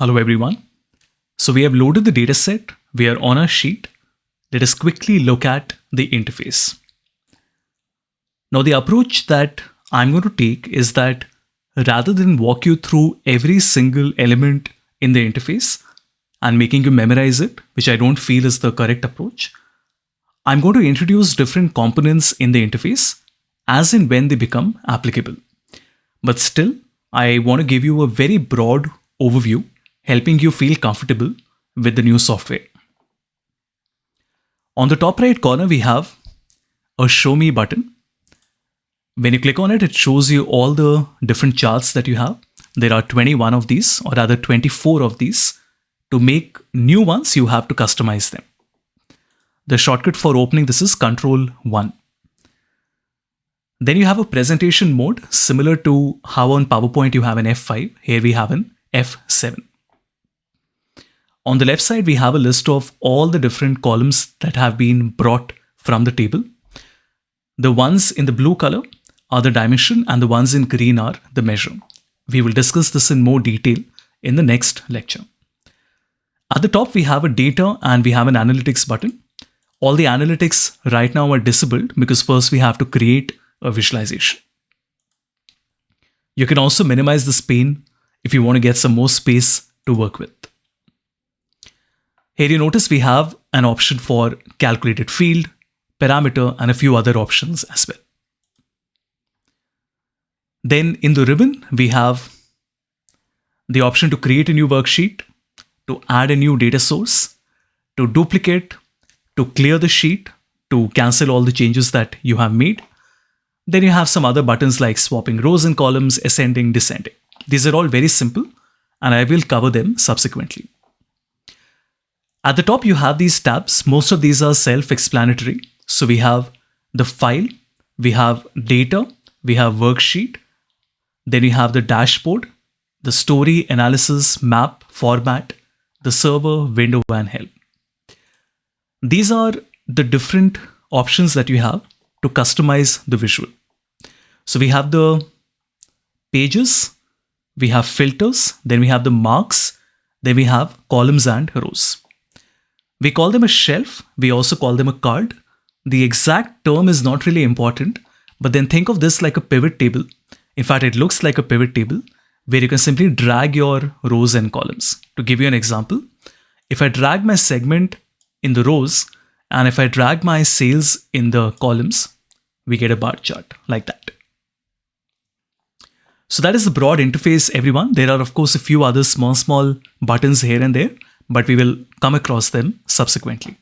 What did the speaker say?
Hello everyone. So we have loaded the dataset. We are on our sheet. Let us quickly look at the interface. Now the approach that I'm going to take is that rather than walk you through every single element in the interface and making you memorize it, which I don't feel is the correct approach, I'm going to introduce different components in the interface as and when they become applicable. But still, I want to give you a very broad overview, helping you feel comfortable with the new software. On the top right corner, we have a Show Me button. When you click on it, it shows you all the different charts that you have. There are 21 of these, or rather 24 of these. To make new ones, you have to customize them. The shortcut for opening this is Ctrl+1. Then you have a presentation mode similar to how on PowerPoint you have an F5. Here we have an F7. On the left side, we have a list of all the different columns that have been brought from the table. The ones in the blue color are the dimension and the ones in green are the measure. We will discuss this in more detail in the next lecture. At the top, we have a data and we have an analytics button. All the analytics right now are disabled because first we have to create a visualization. You can also minimize this pane if you want to get some more space to work with. Here you notice we have an option for calculated field, parameter, and a few other options as well. Then in the ribbon, we have the option to create a new worksheet, to add a new data source, to duplicate, to clear the sheet, to cancel all the changes that you have made. Then you have some other buttons like swapping rows and columns, ascending, descending. These are all very simple, and I will cover them subsequently. At the top, you have these tabs. Most of these are self-explanatory. So we have the file, we have data, we have worksheet, then we have the dashboard, the story, analysis, map, format, the server, window, and help. These are the different options that you have to customize the visual. So we have the pages, we have filters, then we have the marks, then we have columns and rows. We call them a shelf. We also call them a card. The exact term is not really important, but then think of this like a pivot table. In fact, it looks like a pivot table where you can simply drag your rows and columns. To give you an example, if I drag my segment in the rows and if I drag my sales in the columns, we get a bar chart like that. So that is the broad interface, everyone. There are, of course, a few other small buttons here and there, but we will come across them subsequently.